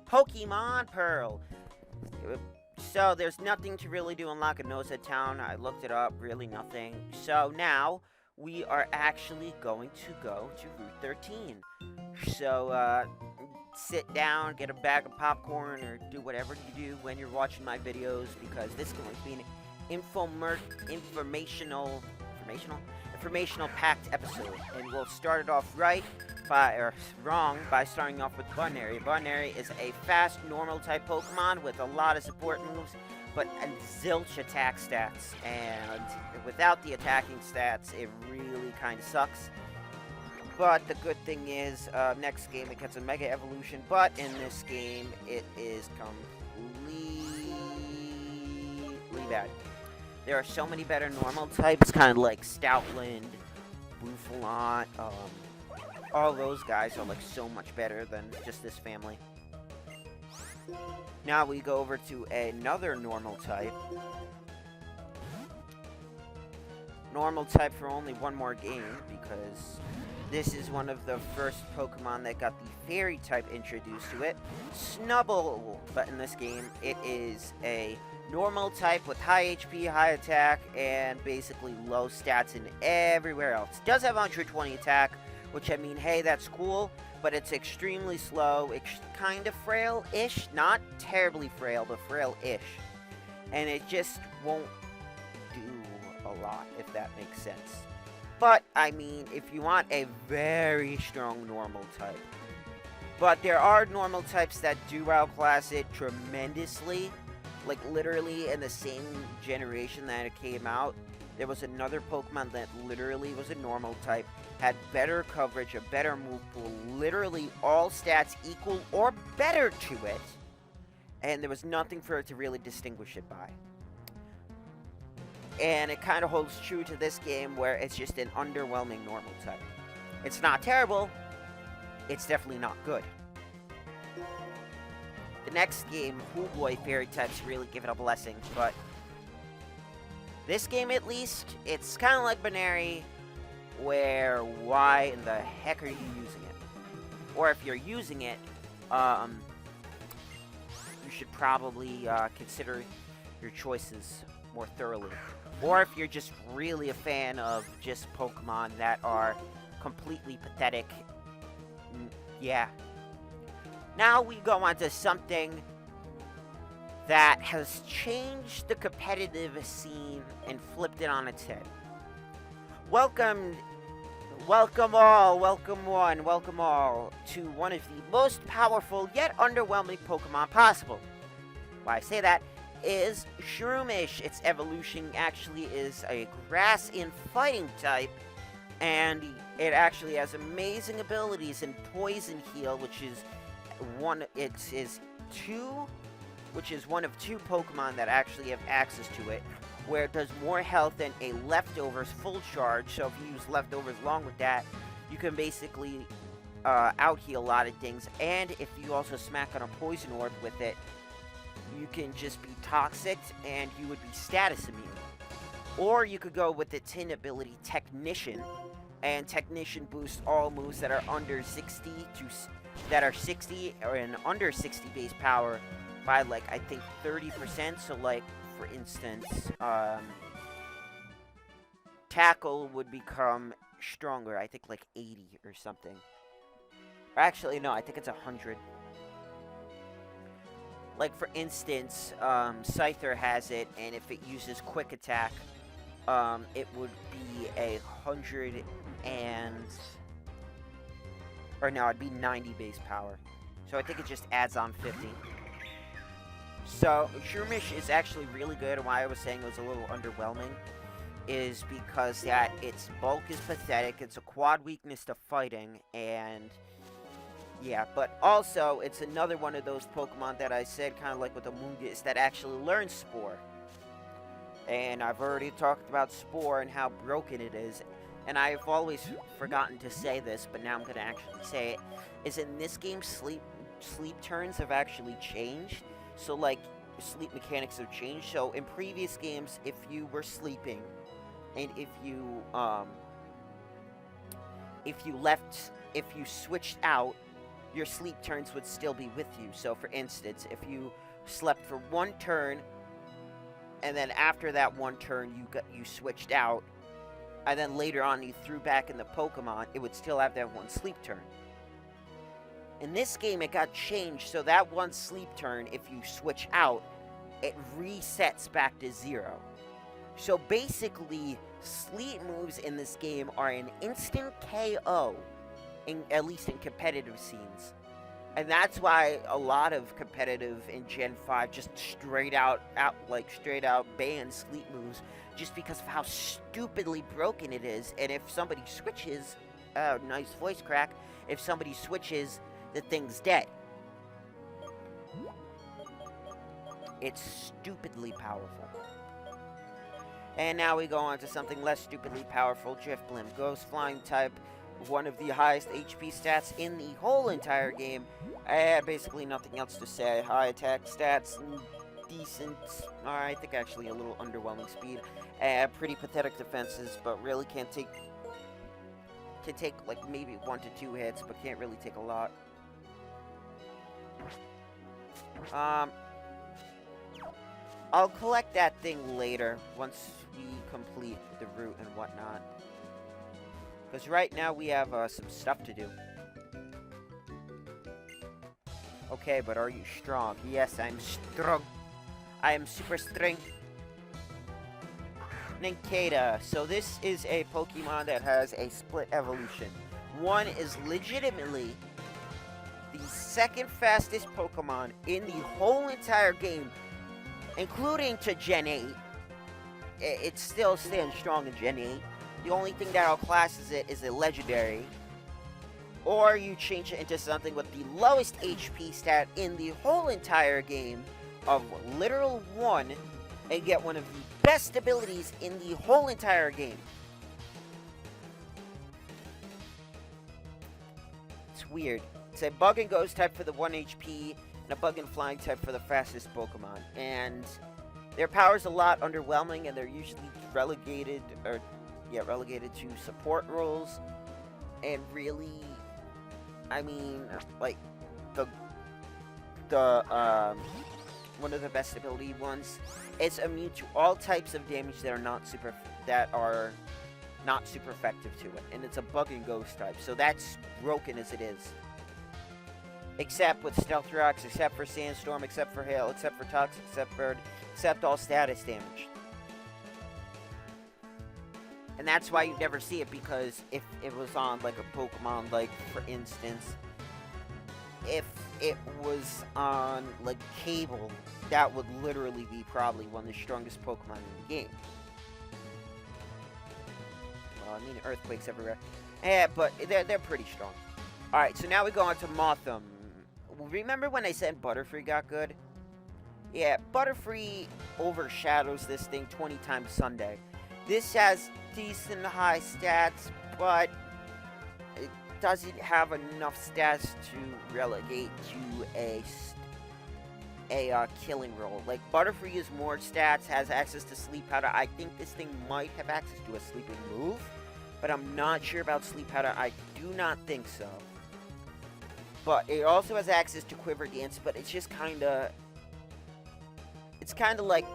Pokemon Pearl. So there's nothing to really do in Lacanosa Town. I looked it up, really nothing. So now we are actually going to go to Route 13. So sit down, get a bag of popcorn, or do whatever you do when you're watching my videos, because this is going to be an informational packed episode. And we'll start it off by starting off with Bunary. Bunary is a fast, normal type Pokemon with a lot of support moves, but a zilch attack stats. And without the attacking stats, it really kind of sucks. But the good thing is, next game it gets a Mega Evolution, but in this game it is completely bad. There are so many better normal types, kind of like Stoutland, Bouffalot, all those guys are like so much better than just this family. Now we go over to another normal type. Normal type for only one more game, because this is one of the first Pokemon that got the Fairy type introduced to it. Snubbull! But in this game, it is a normal type with high HP, high attack, and basically low stats in everywhere else. It does have 120 attack, which, I mean, hey, that's cool, but it's extremely slow. It's kind of frail-ish. Not terribly frail, but frail-ish. And it just won't do a lot, if that makes sense. But, I mean, if you want a very strong normal type. But there are normal types that do outclass it tremendously. Like, literally in the same generation that it came out, there was another Pokemon that literally was a normal type, had better coverage, a better move pool, literally all stats equal or better to it, and there was nothing for it to really distinguish it by. And it kind of holds true to this game, where it's just an underwhelming normal type. It's not terrible, it's definitely not good. The next game, oh boy, Fairy types really give it a blessing, but this game, at least, it's kind of like Bunary, where why in the heck are you using it? Or if you're using it, you should probably consider your choices more thoroughly. Or if you're just really a fan of just Pokemon that are completely pathetic, yeah. Now we go on to something that has changed the competitive scene and flipped it on its head. Welcome all to one of the most powerful yet underwhelming Pokemon possible. Why I say that is Shroomish. Its evolution actually is a grass and fighting type, and it actually has amazing abilities in Poison Heal, which is one of two Pokemon that actually have access to it, where it does more health than a Leftovers full charge. So if you use Leftovers along with that, you can basically out-heal a lot of things. And if you also smack on a Poison Orb with it, you can just be toxic and you would be status immune. Or you could go with its hidden ability, Technician, and Technician boosts all moves that are under 60 or under 60 base power by, like, I think 30%. So, like, for instance, Tackle would become stronger, I think like 80 or something. Or actually, no, I think it's 100. Like, for instance, Scyther has it, and if it uses Quick Attack, it would be 100 and... Or no, it'd be 90 base power. So I think it just adds on 50. So, Shroomish is actually really good, and why I was saying it was a little underwhelming is because that its bulk is pathetic, it's a quad weakness to fighting, and yeah, but also, it's another one of those Pokemon that I said, kind of like with Amoonguss, that actually learns Spore. And I've already talked about Spore and how broken it is, and I've always forgotten to say this, but now I'm going to actually say it, is in this game, sleep turns have actually changed. So, like, sleep mechanics have changed. So, in previous games, if you were sleeping, and if you switched out, your sleep turns would still be with you. So, for instance, if you slept for one turn, and then after that one turn you switched out, and then later on you threw back in the Pokemon, it would still have that one sleep turn. In this game, it got changed, so that one sleep turn, if you switch out, it resets back to 0. So basically, sleep moves in this game are an instant KO, at least in competitive scenes. And that's why a lot of competitive in Gen 5 just straight out ban sleep moves, just because of how stupidly broken it is. And if somebody switches, nice voice crack, if somebody switches, the thing's dead. It's stupidly powerful. And now we go on to something less stupidly powerful, Drifblim. Ghost Flying type, one of the highest HP stats in the whole entire game. Basically nothing else to say. High attack stats, decent, I think actually a little underwhelming speed. Pretty pathetic defenses, but really can take like maybe 1 to 2 hits, but can't really take a lot. I'll collect that thing later, once we complete the route and whatnot. Because right now we have some stuff to do. Okay, but are you strong? Yes, I'm strong. I am super strong. Nincada. So this is a Pokemon that has a split evolution. One is legitimately the second fastest Pokemon in the whole entire game, including to Gen 8. It still stands strong in Gen 8. The only thing that outclasses it is a legendary. Or you change it into something with the lowest HP stat in the whole entire game of literal 1 and get one of the best abilities in the whole entire game. It's weird. It's a Bug and Ghost type for the 1 HP and a Bug and Flying type for the fastest Pokemon. And their power's a lot underwhelming, and they're usually relegated to support roles. And really, I mean, like, the one of the best ability ones, it's immune to all types of damage that are not super effective to it, and it's a Bug and Ghost type, so that's broken as it is. Except with Stealth Rocks, except for Sandstorm, except for Hail, except for Toxic, except Bird, except all status damage. And that's why you never see it, because if it was on, like, a Pokemon, like, for instance, if it was on, like, Cable, that would literally be probably one of the strongest Pokemon in the game. Well, I mean, Earthquake's everywhere. But they're pretty strong. Alright, so now we go on to Mothim. Remember when I said Butterfree got good? Yeah, Butterfree overshadows this thing 20 times Sunday. This has decent high stats, but it doesn't have enough stats to relegate to a killing role. Like, Butterfree is more stats, has access to Sleep Powder. I think this thing might have access to a sleeping move, but I'm not sure about Sleep Powder. I do not think so. But it also has access to Quiver Dance, but it's just kinda... It's kinda like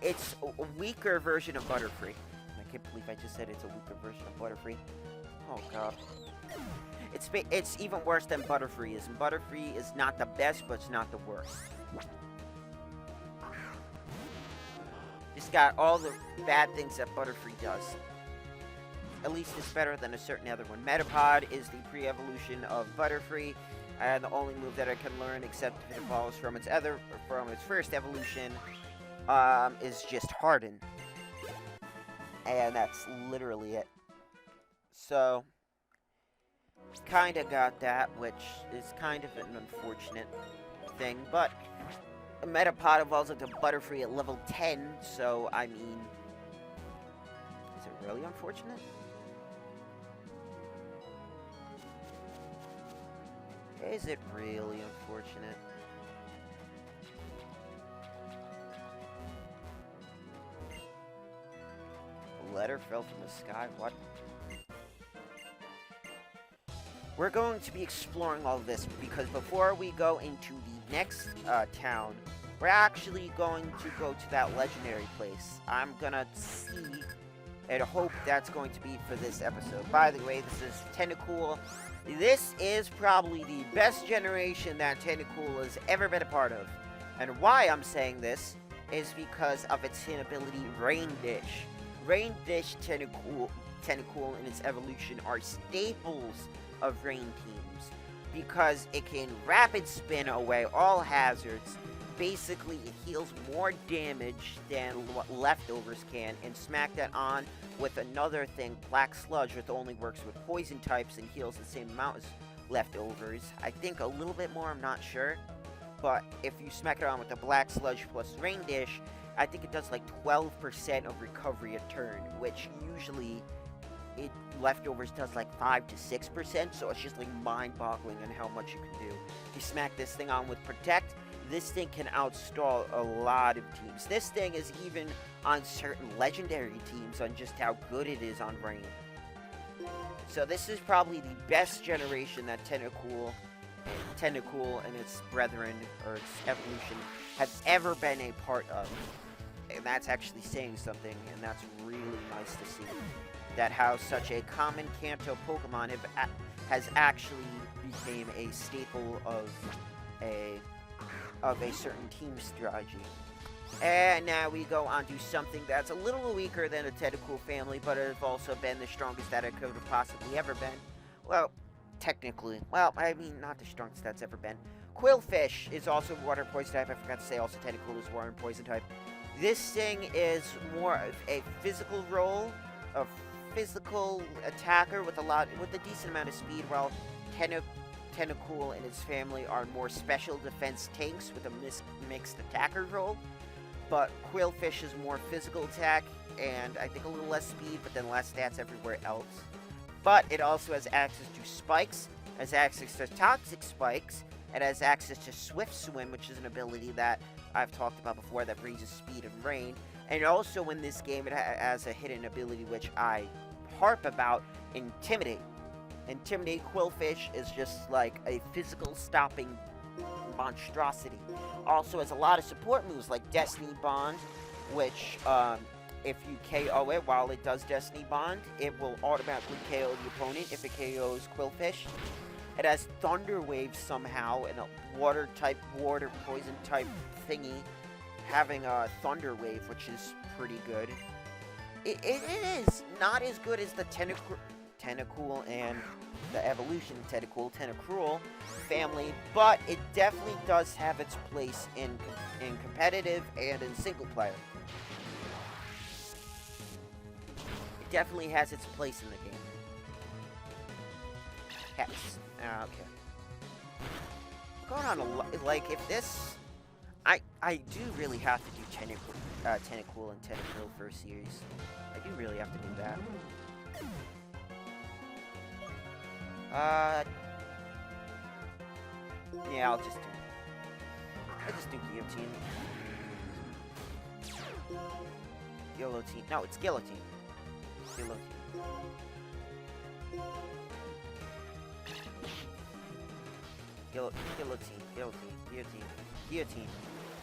it's a weaker version of Butterfree. I can't believe I just said it's a weaker version of Butterfree. Oh god. It's even worse than Butterfree is. And Butterfree is not the best, but it's not the worst. It's got all the bad things that Butterfree does. At least it's better than a certain other one. Metapod is the pre-evolution of Butterfree, and the only move that it can learn, except if it evolves from its first evolution, is just Harden. And that's literally it. So, kinda got that, which is kind of an unfortunate thing, but Metapod evolves into Butterfree at level 10, so, I mean, is it really unfortunate? Is it really unfortunate? A letter fell from the sky? What? we're going to be exploring all of this because before we go into the next town, we're actually going to go to that legendary place. I'm gonna see and hope that's going to be for this episode. By the way, this is Tentacool. This is probably the best generation that Tentacool has ever been a part of. And why I'm saying this is because of its hit ability, Rain Dish. Rain Dish, Tentacool, and its evolution are staples of Rain teams because it can rapid spin away all hazards. Basically, it heals more damage than what leftovers can, and smack that on with another thing, Black Sludge, which only works with poison types and heals the same amount as leftovers. I think a little bit more, I'm not sure. But if you smack it on with the Black Sludge plus Rain Dish, I think it does like 12% of recovery a turn, which usually leftovers does like 5 to 6%, so it's just like mind-boggling on how much you can do. You smack this thing on with Protect, this thing can outstall a lot of teams. This thing is even on certain legendary teams on just how good it is on Rain. So this is probably the best generation that Tentacool and its brethren, or its evolution, have ever been a part of. And that's actually saying something, and that's really nice to see. That how such a common Kanto Pokemon has actually became a staple of a certain team strategy. And now we go on to something that's a little weaker than a Tentacool family, but it has also been the strongest that it could have possibly ever been. Well, technically. Well, I mean, not the strongest that's ever been. Quillfish is also water poison type. I forgot to say also Tentacool is water and poison type. This thing is more of a physical role, a physical attacker with a decent amount of speed, while Tentacool and its family are more special defense tanks with a mixed attacker role. But Quillfish is more physical attack and I think a little less speed, but then less stats everywhere else. But it also has access to spikes, has access to toxic spikes, it has access to Swift Swim, which is an ability that I've talked about before that raises speed and rain. And also in this game it has a hidden ability which I harp about, Intimidate. Intimidate Quillfish is just like a physical stopping monstrosity. Also has a lot of support moves like Destiny Bond, which if you KO it while it does Destiny Bond, it will automatically KO the opponent if it KOs Quillfish. It has Thunder Wave somehow, and a water poison type thingy having a Thunder Wave, which is pretty good. It is not as good as the Tentacool and the evolution of Tentacruel family, but it definitely does have its place in competitive and in single player. It definitely has its place in the game. Hex. Okay. Going on like if this, I do really have to do Tentacool and Tentacruel first series. I do really have to do that. Yeah, I'll just do Guillotine. Guillotine. No, it's Guillotine. Guillotine.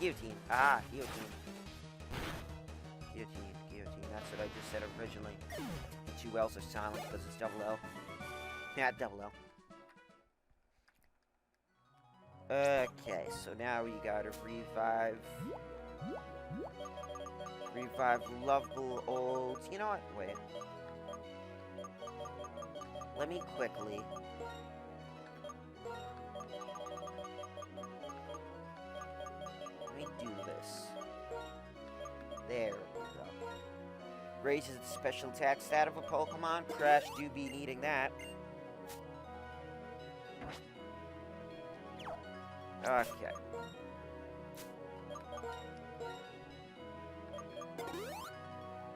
Guillotine. Ah, guillotine. Guillotine. That's what I just said originally. The two L's are silent because it's double L. Yeah, double L. Okay, so now we gotta revive lovable old... You know what? Wait. Let me quickly... Let me do this. There we go. Raises the special attack stat of a Pokemon. Crash do be needing that. Okay.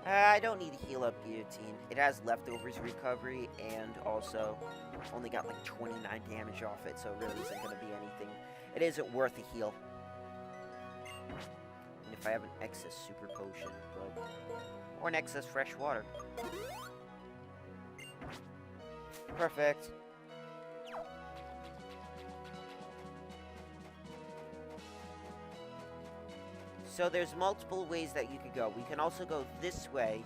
I don't need to heal up Guillotine. It has leftovers recovery and also only got like 29 damage off it, so it really isn't going to be anything. It isn't worth a heal. And if I have an excess super potion, but... or an excess fresh water. Perfect. So there's multiple ways that you could go. We can also go this way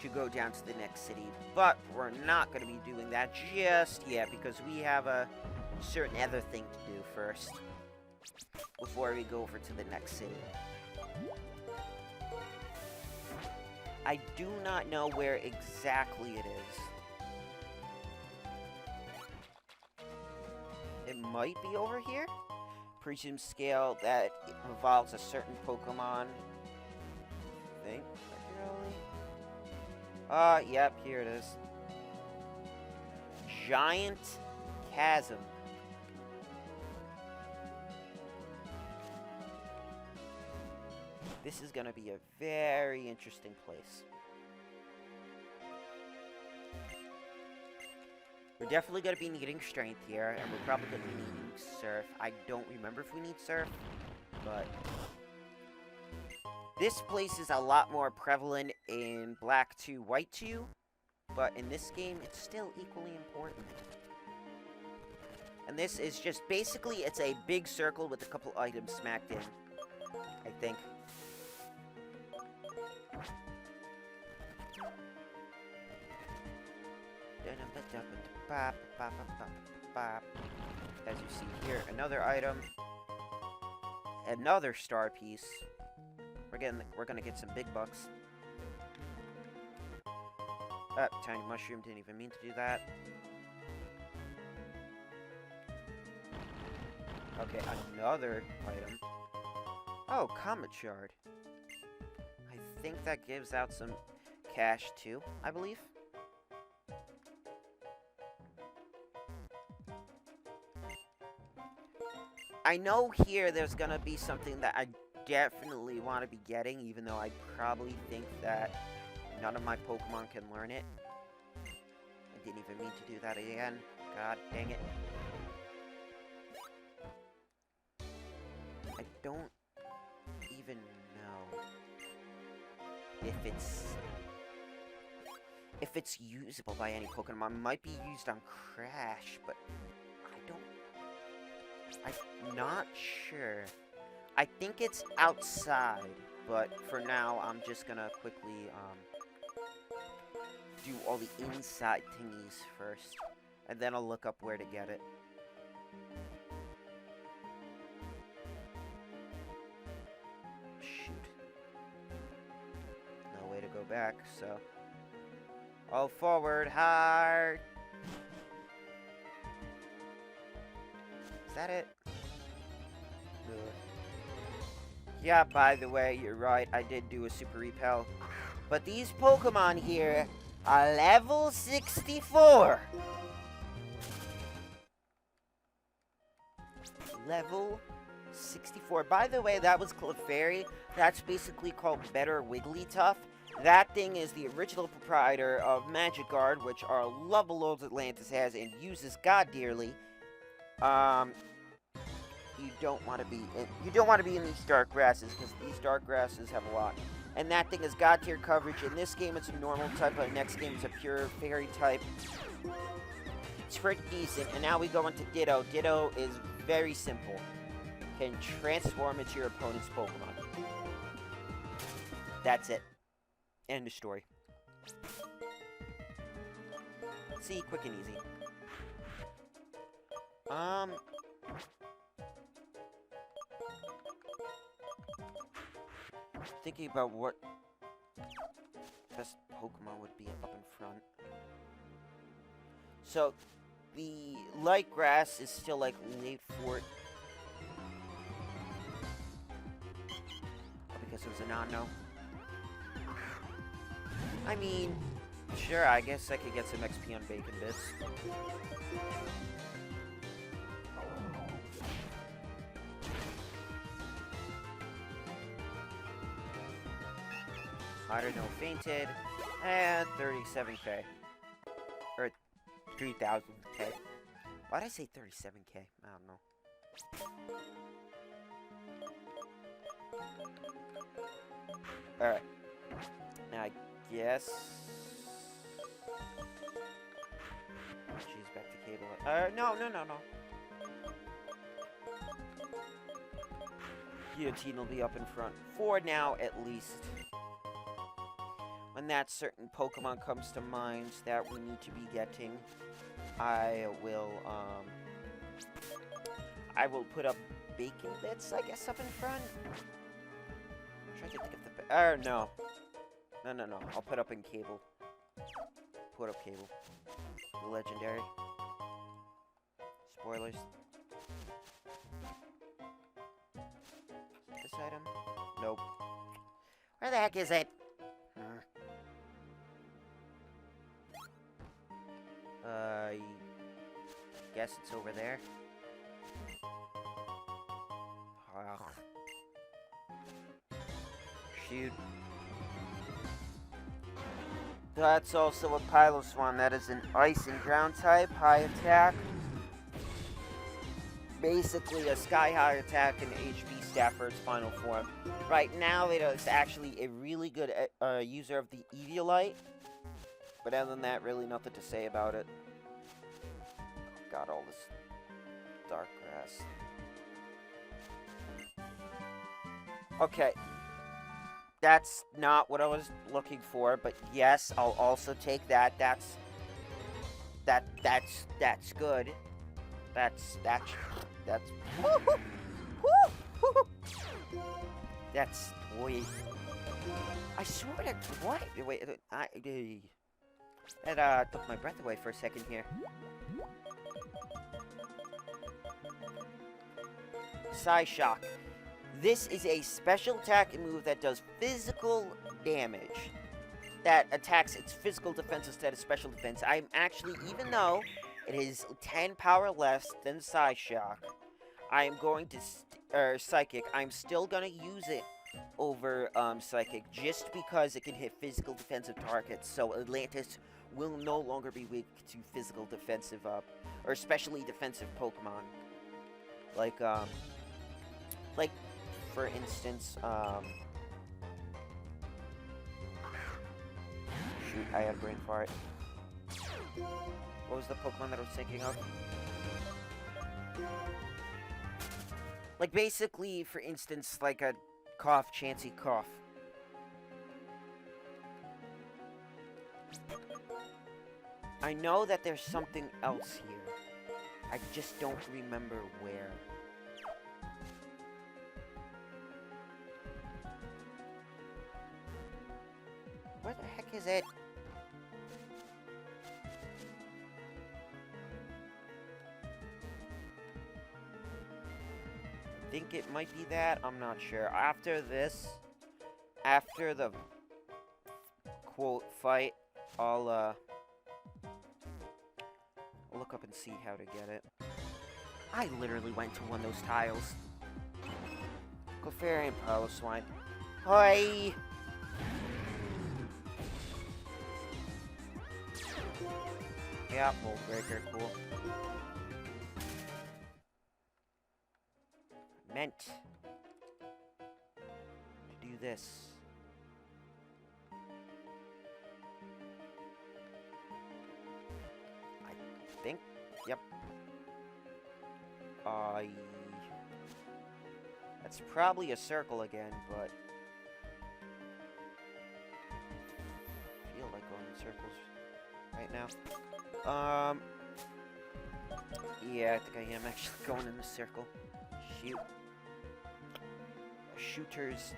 to go down to the next city, but we're not going to be doing that just yet because we have a certain other thing to do first before we go over to the next city. I do not know where exactly it is. It might be over here. Presume scale that involves a certain Pokemon. I think. Yep, here it is. Giant Chasm. This is gonna be a very interesting place. We're definitely going to be needing strength here, and we're probably going to be needing surf. I don't remember if we need surf, but this place is a lot more prevalent in Black 2, White 2, but in this game, it's still equally important. And this is just, basically, it's a big circle with a couple items smacked in, I think. As you see here, another item, another star piece. We're gonna get some big bucks. Tiny mushroom, didn't even mean to do that. Okay, another item. Oh, comet shard. I think that gives out some cash too, I believe. I know here there's gonna be something that I definitely want to be getting, even though I probably think that none of my Pokemon can learn it. I didn't even mean to do that again. God dang it. I don't even know if it's usable by any Pokemon. It might be used on Crash, but I'm not sure. I think it's outside, but for now, I'm just gonna quickly, do all the inside thingies first, and then I'll look up where to get it. Shoot. No way to go back, so... all forward, hard! Is that it? Yeah, by the way, you're right. I did do a super repel. But these Pokemon here are level 64. Level 64. By the way, that was Clefairy. That's basically called Better Wigglytuff. That thing is the original proprietor of Magic Guard, which our lovable old Atlantis has and uses god dearly. You don't want to be in these dark grasses, because these dark grasses have a lot. And that thing is god tier coverage. In this game, it's a normal type, but next game, it's a pure fairy type. It's pretty decent. And now we go into Ditto. Ditto is very simple. Can transform into your opponent's Pokemon. That's it. End of story. See, quick and easy. Thinking about what best Pokemon would be up in front. So, the light grass is still like late fort. Because it was a non-no. I mean, sure, I guess I could get some XP on Bacon Bits. I don't know, fainted, and 37k. Or 3,000k. Why'd I say 37k? I don't know. Alright. Now I guess... she's back to cable. No. Guillotine will be up in front. For now, at least. When that certain Pokemon comes to mind that we need to be getting, I will put up Bacon Bits, I guess, up in front. I'm trying to think of the... no. No. I'll put up in Cable. Put up Cable. The Legendary. Spoilers. This item? Nope. Where the heck is it? I guess it's over there. Shoot. That's also a Piloswine. That is an Ice and Ground type, high attack. Basically a sky high attack and HP stat for its final form. Right now it is actually a really good user of the Eviolite. But other than that, really nothing to say about it. Got all this dark grass. Okay. That's not what I was looking for, but yes, I'll also take that. That's good. That's wait. I swear to what? Wait, that took my breath away for a second here. Psyshock. This is a special attack move that does physical damage. That attacks its physical defense instead of special defense. I'm actually, even though it is 10 power less than Psyshock, I am going to, Psychic, I'm still gonna use it over, Psychic, just because it can hit physical defensive targets, so Atlantis will no longer be weak to physical defensive, or especially defensive Pokemon. Like, for instance, shoot, I had a brain fart. What was the Pokemon that I was thinking of? Like, basically, for instance, like a Cough, Chansey Cough. I know that there's something else here. I just don't remember where. Where the heck is it? I think it might be that. I'm not sure. After this, after the quote fight, I'll look up and see how to get it. I literally went to one of those tiles. Clefairy and Piloswine. Hi. Yeah, Bolt Breaker, cool. Meant to do this. I think, yep. That's probably a circle again, but I feel like going in circles right now. Yeah, I think I am actually going in the circle. Shoot. Shooters.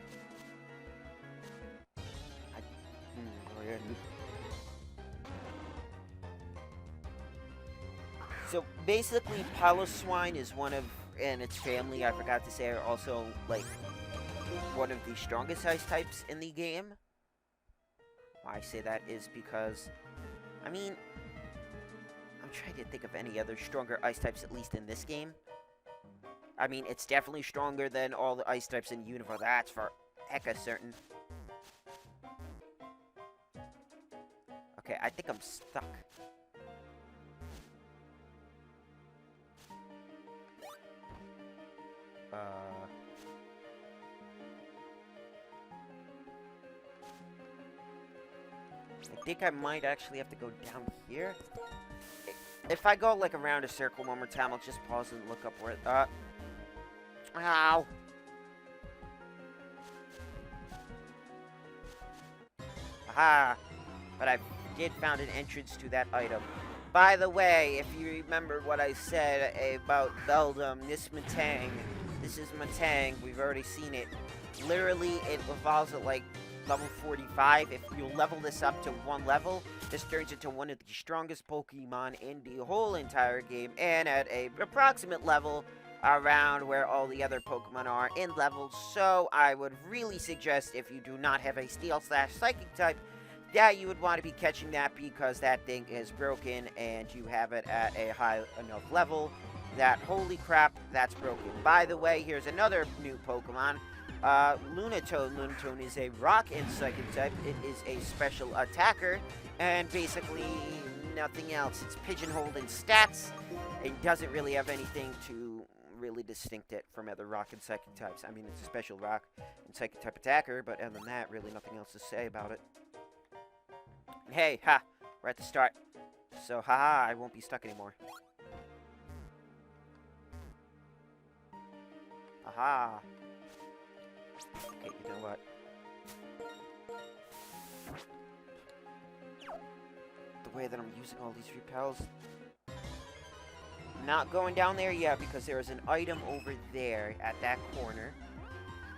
So basically, Piloswine is one of, and its family, I forgot to say, are also like one of the strongest ice types in the game. Why I say that is because, I mean, I'm trying to think of any other stronger ice types, at least in this game. I mean, it's definitely stronger than all the ice types in Univore. That's for hecka certain. Okay, I think I'm stuck. I think I might actually have to go down here. If I go, like, around a circle one more time, I'll just pause and look up where... Ow! Haha. But I did found an entrance to that item. By the way, if you remember what I said about Beldum, this is Matang, we've already seen it. Literally, it evolves at like level 45. If you level this up to 1 level, this turns into one of the strongest Pokemon in the whole entire game, and at a approximate level around where all the other Pokemon are in levels. So I would really suggest, if you do not have a Steel/Psychic type, that you would want to be catching that, because that thing is broken and you have it at a high enough level that, holy crap, that's broken. By the way, here's another new Pokemon, Lunatone. Lunatone is a rock and psychic type. It is a special attacker, and basically nothing else. It's pigeonholed in stats and doesn't really have anything to really distinct it from other rock and psychic types. I mean, it's a special rock and psychic type attacker, but other than that, really nothing else to say about it. Hey, ha! We're at the start. So, haha, I won't be stuck anymore. Aha! Okay, you know what? The way that I'm using all these repels. I'm not going down there yet because there is an item over there at that corner.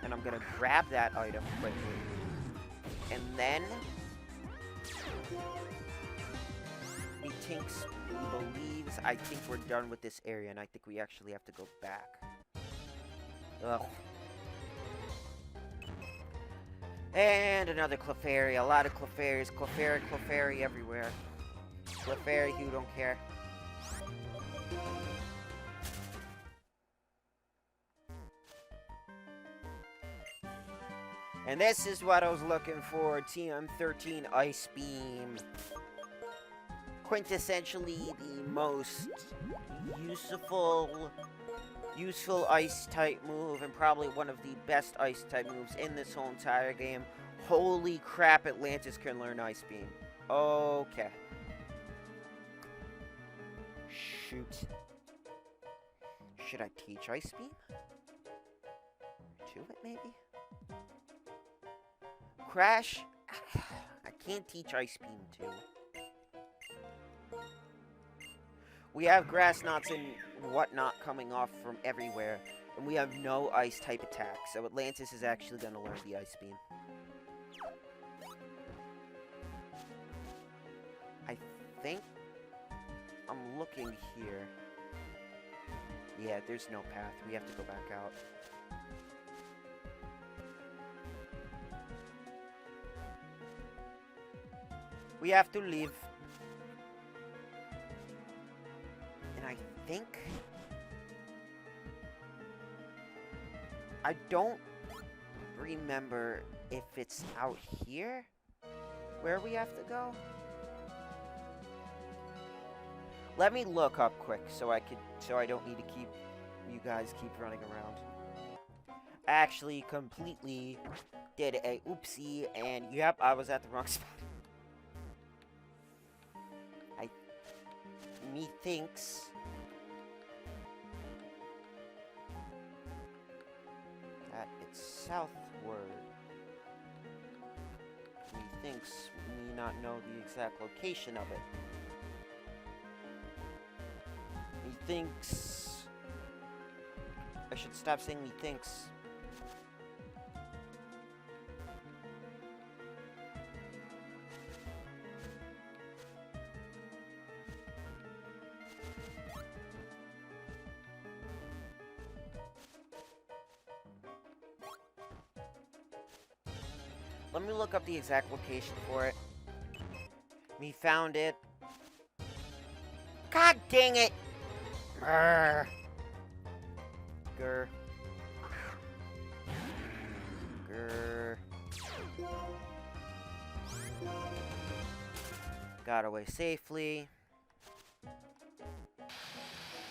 And I'm gonna grab that item quickly. And then he believes, I think we're done with this area, and I think we actually have to go back. Ugh. And another Clefairy, a lot of Clefairies, Clefairy everywhere. Clefairy, you don't care. And this is what I was looking for, TM13 Ice Beam. Quintessentially the most useful ice-type move, and probably one of the best ice-type moves in this whole entire game. Holy crap, Atlantis can learn Ice Beam. Okay. Shoot. Should I teach Ice Beam? To it, maybe? Crash? I can't teach Ice Beam to. We have grass knots and whatnot coming off from everywhere, and we have no ice-type attacks, so Atlantis is actually going to learn the Ice Beam. I think I'm looking here. Yeah, there's no path. We have to go back out. We have to leave. And I think I don't remember if it's out here where we have to go. Let me look up quick so I don't need to keep you guys keep running around. I actually completely did a oopsie, and yep, I was at the wrong spot. Methinks that it's southward. Methinks me not know the exact location of it. Methinks I should stop saying methinks. Let me look up the exact location for it. Me found it. God dang it! Grr. Grr. Grr. Got away safely.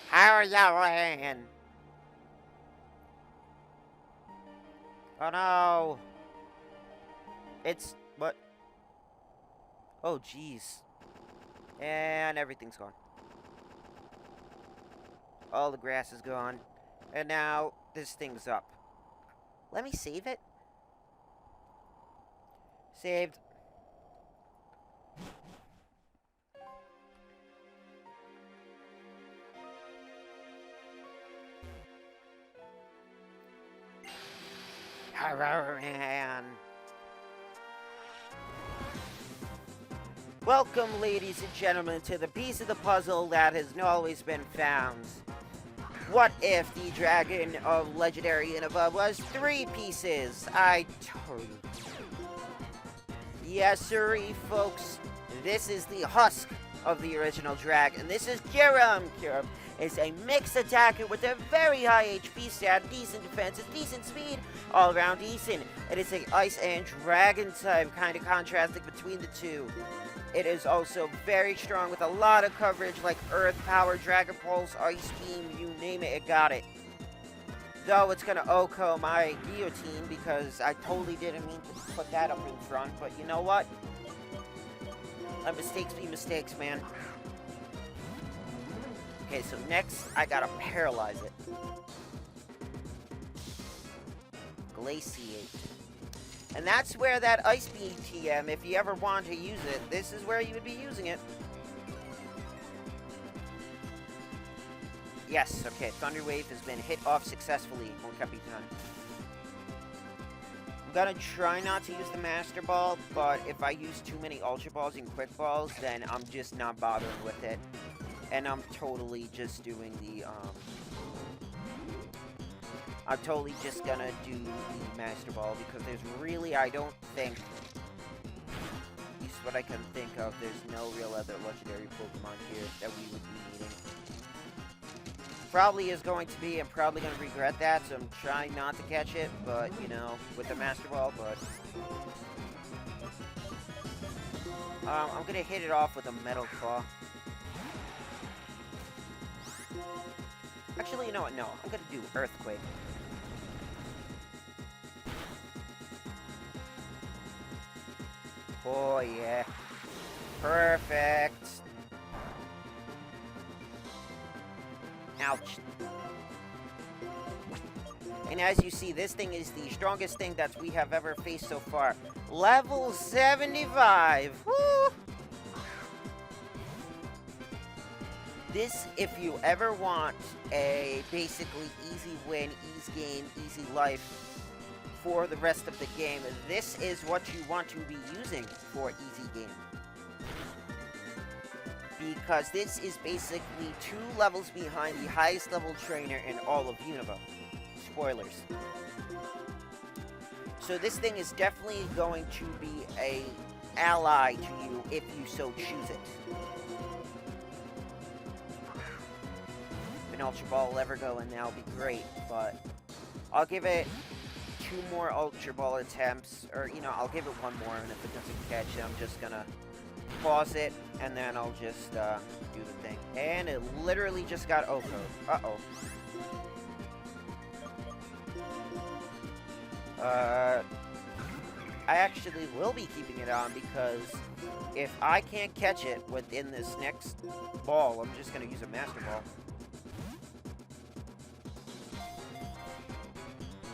How are you doing? Oh no! It's what? Oh jeez. And everything's gone. All the grass is gone. And now this thing's up. Let me save it. Saved. Man. Welcome, ladies and gentlemen, to the piece of the puzzle that has not always been found. What if the Dragon of Legendary and above was 3 pieces? I told you. Yes, sirree, folks. This is the husk of the original dragon. This is Kyurem. Kyurem is a mixed attacker with a very high HP stat, decent defense, decent speed, all around decent. It is a ice and dragon type, kind of contrasting between the two. It is also very strong with a lot of coverage like Earth Power, Dragon Pulse, Ice Beam, you name it, it got it. Though it's gonna OHKO my guillotine because I totally didn't mean to put that up in front, but you know what? Let mistakes be mistakes, man. Okay, so next I gotta paralyze it. Glaciate. And that's where that Ice Beam TM, if you ever want to use it, this is where you would be using it. Yes, okay, Thunder Wave has been hit off successfully. Won't be done. I'm gonna try not to use the Master Ball, but if I use too many Ultra Balls and Quick Balls, then I'm just not bothering with it. And I'm totally just doing the, I'm totally just gonna do the Master Ball because there's really, I don't think, at least what I can think of, there's no real other legendary Pokemon here that we would be needing. Probably is going to be, I'm probably going to regret that, so I'm trying not to catch it, but, you know, with the Master Ball, but... I'm going to hit it off with a Metal Claw. Actually, you know what, no, I'm going to do Earthquake. Oh, yeah. Perfect. Ouch. And as you see, this thing is the strongest thing that we have ever faced so far. Level 75. Woo! This, if you ever want a basically easy win, easy game, easy life for the rest of the game, this is what you want to be using for easy game. Because this is basically 2 levels behind the highest level trainer in all of Unova. Spoilers. So this thing is definitely going to be a ally to you if you so choose it. If an Ultra Ball will ever go in, that'll be great, but I'll give it 2 more Ultra Ball attempts, or, you know, I'll give it 1 more, and if it doesn't catch it, I'm just gonna pause it, and then I'll just do the thing. And it literally just got OHKO'd. Uh-oh. I actually will be keeping it on because if I can't catch it within this next ball, I'm just going to use a Master Ball.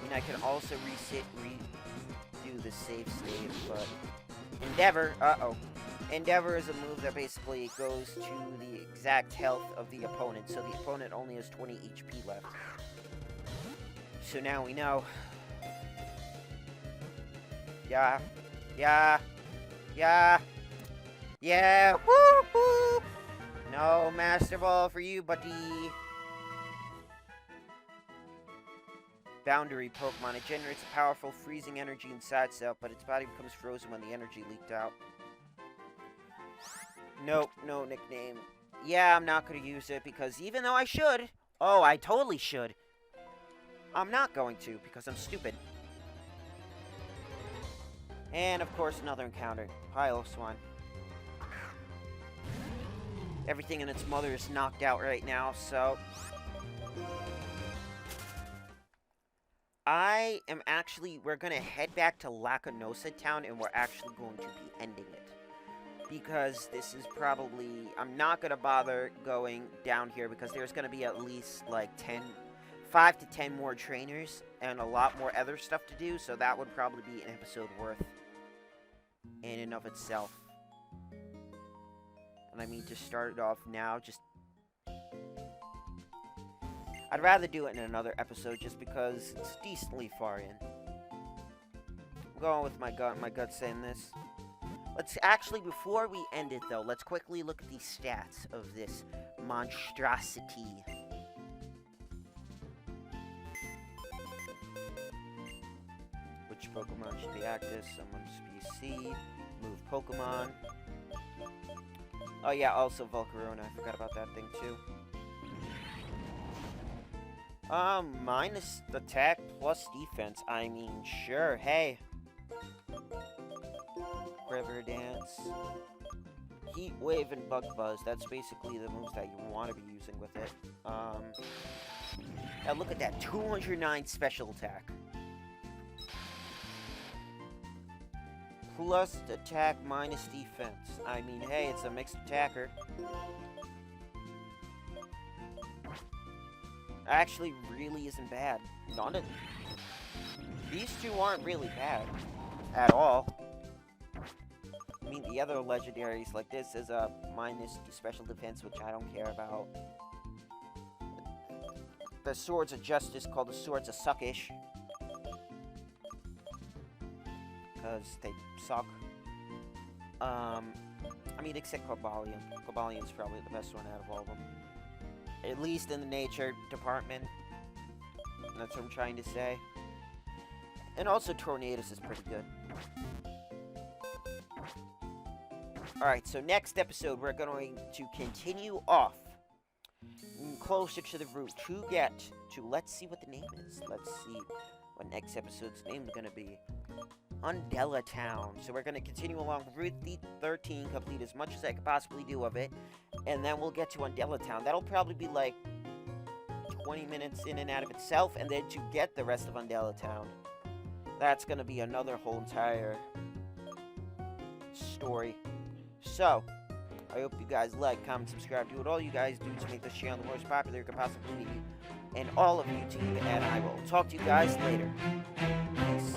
And I can also redo the save state, but Endeavor, Endeavor is a move that basically goes to the exact health of the opponent, so the opponent only has 20 HP left. So now we know. Yeah. Yeah. Yeah. Yeah. Woo woo. No Master Ball for you, buddy. Boundary Pokemon. It generates a powerful freezing energy inside itself, but its body becomes frozen when the energy leaked out. Nope, no nickname. Yeah, I'm not going to use it because even though I should, oh, I totally should, I'm not going to because I'm stupid. And, of course, another encounter. Piloswine. Everything in its mother is knocked out right now, so... I am actually... We're going to head back to Lacunosa Town, and we're actually going to be ending it. Because this is probably... I'm not going to bother going down here, because there's going to be at least, like, 5 to 10 more trainers, and a lot more other stuff to do, so that would probably be an episode worth in and of itself. And I mean to start it off now, just... I'd rather do it in another episode just because it's decently far in. I'm going with my gut. My gut's saying this. Let's actually, before we end it though, let's quickly look at the stats of this monstrosity. Which Pokemon should be active? Someone's PC. Move Pokemon. Oh yeah, also Volcarona. I forgot about that thing too. Minus attack plus defense. I mean, sure. Hey. River Dance. Heat Wave and Bug Buzz. That's basically the moves that you want to be using with it. Now look at that. 209 special attack. Plus attack minus defense. I mean, hey, it's a mixed attacker. Actually, really isn't bad. None of these two aren't really bad at all. I mean, the other legendaries like this is a minus special defense, which I don't care about. The Swords of Justice, called the Swords of Suckish, because they suck. I mean, except Cobalion. Cobalion's probably the best one out of all of them. At least in the nature department. That's what I'm trying to say. And also Tornadus is pretty good. Alright, so next episode we're going to continue off closer to the route to get to, let's see what the name is. Let's see what next episode's name is going to be. Undella Town. So we're going to continue along Route 13, complete as much as I could possibly do of it, and then we'll get to Undella Town. That'll probably be like 20 minutes in and out of itself, and then to get the rest of Undella Town, that's going to be another whole entire story. So, I hope you guys like, comment, subscribe, do what all you guys do to make this channel the most popular it could possibly be, and all of YouTube, and I will talk to you guys later. Peace.